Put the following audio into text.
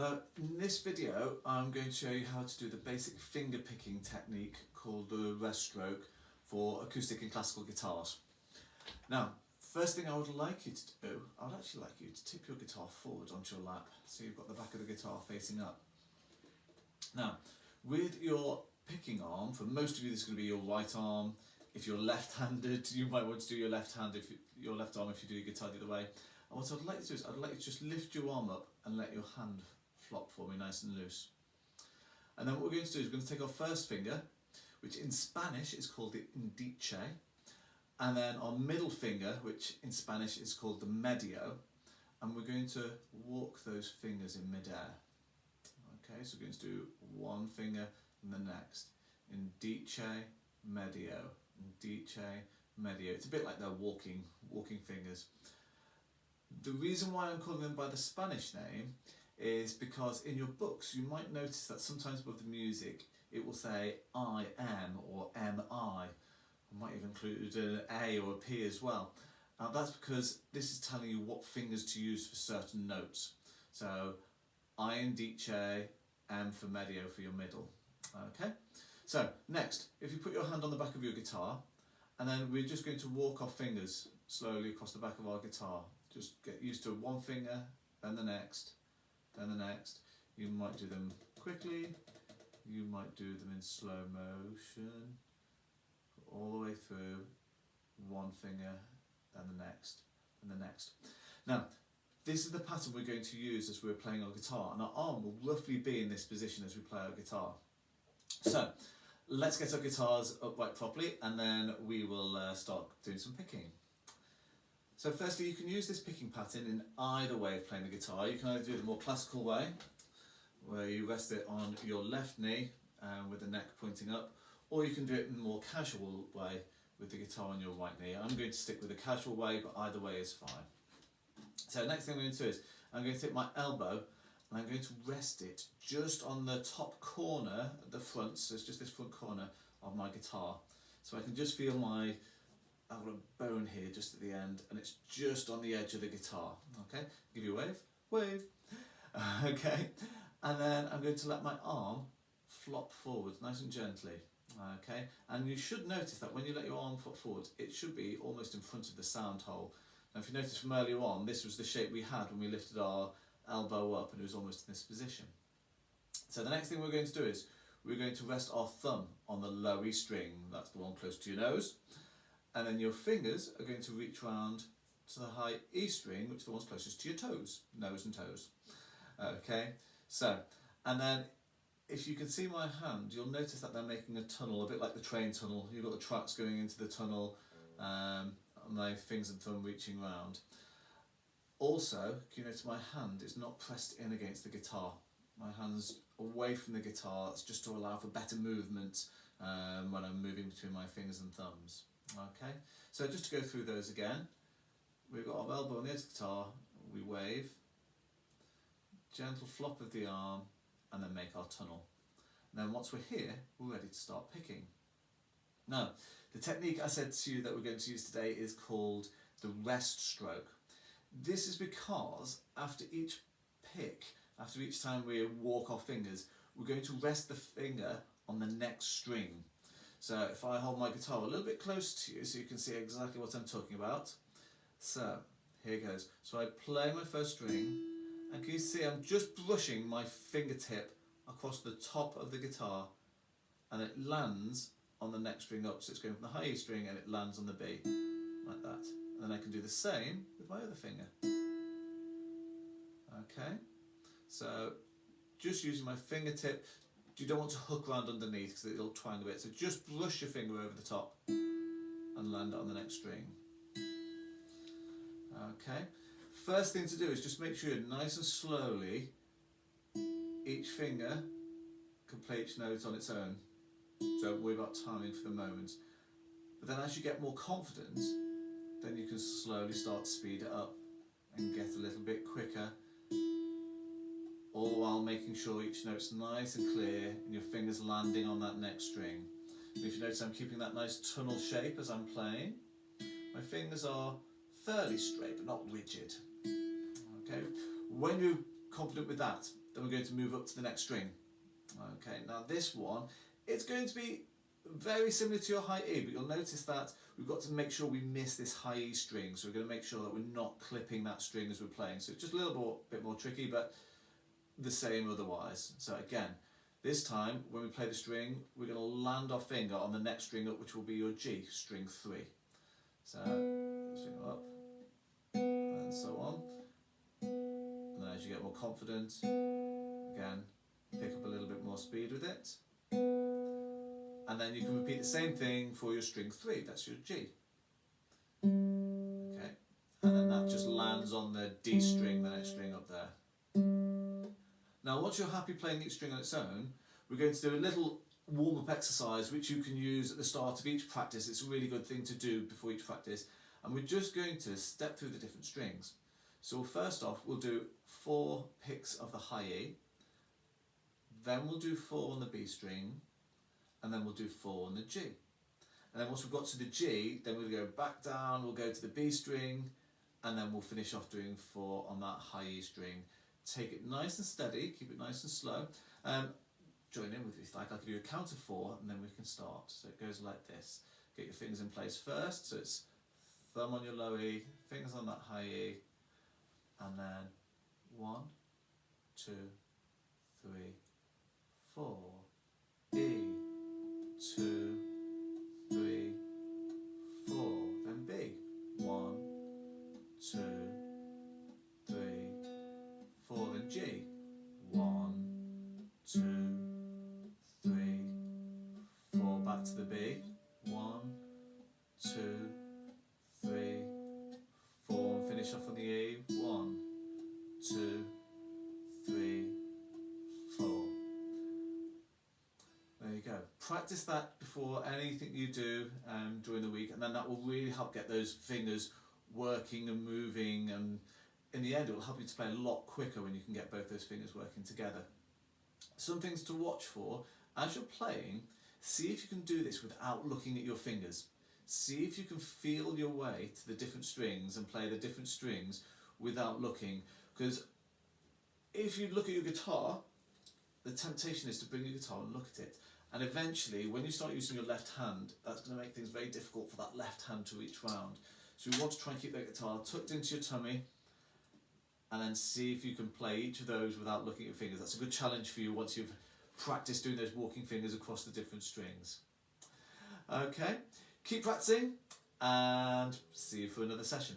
Hello, in this video I'm going to show you how to do the basic finger picking technique called the rest stroke for acoustic and classical guitars. Now, first thing I would like you to do, I would actually like you to tip your guitar forward onto your lap so you've got the back of the guitar facing up. Now, with your picking arm, for most of you this is going to be your right arm. If you're left-handed, you might want to do your left hand, your left arm if you do your guitar the other way. And what I'd like to do is I'd like you to just lift your arm up and let your hand flop for me nice and loose. And then what we're going to do is we're going to take our first finger, which in Spanish is called the indice, and then our middle finger, which in Spanish is called the medio, and we're going to walk those fingers in midair. Okay, so we're going to do one finger and the next. Indice, medio, indice, medio. It's a bit like they're walking fingers. The reason why I'm calling them by the Spanish name is because in your books you might notice that sometimes above the music it will say I am or mi. I might even include an A or a P as well. That's because this is telling you what fingers to use for certain notes. So I indice, M for medio for your middle. Okay. So next, if you put your hand on the back of your guitar, and then we're just going to walk our fingers slowly across the back of our guitar. Just get used to one finger, then the next, then the next. You might do them quickly, you might do them in slow motion, all the way through, one finger, then the next, and the next. Now, this is the pattern we're going to use as we're playing our guitar, and our arm will roughly be in this position as we play our guitar. So, let's get our guitars upright properly, and then we will start doing some picking. So firstly, you can use this picking pattern in either way of playing the guitar. You can either do it the more classical way, where you rest it on your left knee with the neck pointing up, or you can do it in a more casual way with the guitar on your right knee. I'm going to stick with the casual way, but either way is fine. So next thing I'm going to do is, I'm going to take my elbow and I'm going to rest it just on the top corner at the front, so it's just this front corner of my guitar. So I can just feel I've got a bone here just at the end, and it's just on the edge of the guitar. Okay, give you a wave, wave. Okay, and then I'm going to let my arm flop forward nice and gently. Okay, and you should notice that when you let your arm flop forward, it should be almost in front of the sound hole. Now if you notice from earlier on, this was the shape we had when we lifted our elbow up, and it was almost in this position. So the next thing we're going to do is we're going to rest our thumb on the low E string, that's the one close to your nose, and then your fingers are going to reach round to the high E string, which is the one's closest to your toes, nose and toes. Okay, so, and then if you can see my hand, you'll notice that they're making a tunnel, a bit like the train tunnel. You've got the tracks going into the tunnel, and my fingers and thumb reaching round. Also, you notice my hand is not pressed in against the guitar. My hand's away from the guitar. It's just to allow for better movement when I'm moving between my fingers and thumbs. Okay, so just to go through those again, we've got our elbow on the edge of the guitar, we wave, gentle flop of the arm, and then make our tunnel. And then once we're here, we're ready to start picking. Now, the technique I said to you that we're going to use today is called the rest stroke. This is because after each pick, after each time we walk our fingers, we're going to rest the finger on the next string. So if I hold my guitar a little bit close to you so you can see exactly what I'm talking about. So here goes. So I play my first string, and can you see I'm just brushing my fingertip across the top of the guitar, and it lands on the next string up. So it's going from the high E string and it lands on the B, like that. And then I can do the same with my other finger. Okay, so just using my fingertip. You don't want to hook around underneath because it'll twang a bit. So just brush your finger over the top and land it on the next string. Okay. First thing to do is just make sure you're nice and slowly, each finger can play each note on its own. Don't worry about timing for the moment. But then as you get more confident, then you can slowly start to speed it up and get a little bit quicker, all while making sure each note's nice and clear and your fingers landing on that next string. And if you notice, I'm keeping that nice tunnel shape as I'm playing. My fingers are fairly straight but not rigid. Okay, when you're confident with that, then we're going to move up to the next string. Okay, now this one, it's going to be very similar to your high E, but you'll notice that we've got to make sure we miss this high E string, so we're going to make sure that we're not clipping that string as we're playing. So it's just a little bit more tricky, but the same otherwise. So again, this time when we play the string, we're going to land our finger on the next string up, which will be your G, string 3. So string up, and so on. And then as you get more confident, again, pick up a little bit more speed with it. And then you can repeat the same thing for your string 3, that's your G. Okay, and then that just lands on the D string, the next string up there. Now once you're happy playing each string on its own, we're going to do a little warm-up exercise which you can use at the start of each practice. It's a really good thing to do before each practice, and we're just going to step through the different strings. So first off, we'll do 4 picks of the high E, then we'll do 4 on the B string, and then we'll do 4 on the G. And then once we've got to the G, then we'll go back down, we'll go to the B string, and then we'll finish off doing 4 on that high E string. Take it nice and steady, keep it nice and slow. Join in with me if you like. I'll give you a count of 4 and then we can start. So it goes like this. Get your fingers in place first, so it's thumb on your low E, fingers on that high E, and then 1, 2, 3, 4, E, 2, 3, 4, then B, 1, 2, 3, 4, then G, 1, 2, 3, 4, back to the B, 1, 2, 3, 4, and finish off on the E, 1, 2, 3, 4. There you go. Practice that before anything you do during the week, and then that will really help get those fingers working and moving, and in the end it will help you to play a lot quicker when you can get both those fingers working together. Some things to watch for as you're playing: see if you can do this without looking at your fingers. See if you can feel your way to the different strings and play the different strings without looking, because if you look at your guitar, the temptation is to bring your guitar and look at it, and eventually when you start using your left hand, that's going to make things very difficult for that left hand to reach round. So we want to try and keep that guitar tucked into your tummy, and then see if you can play each of those without looking at your fingers. That's a good challenge for you once you've practiced doing those walking fingers across the different strings. Okay, keep practicing and see you for another session.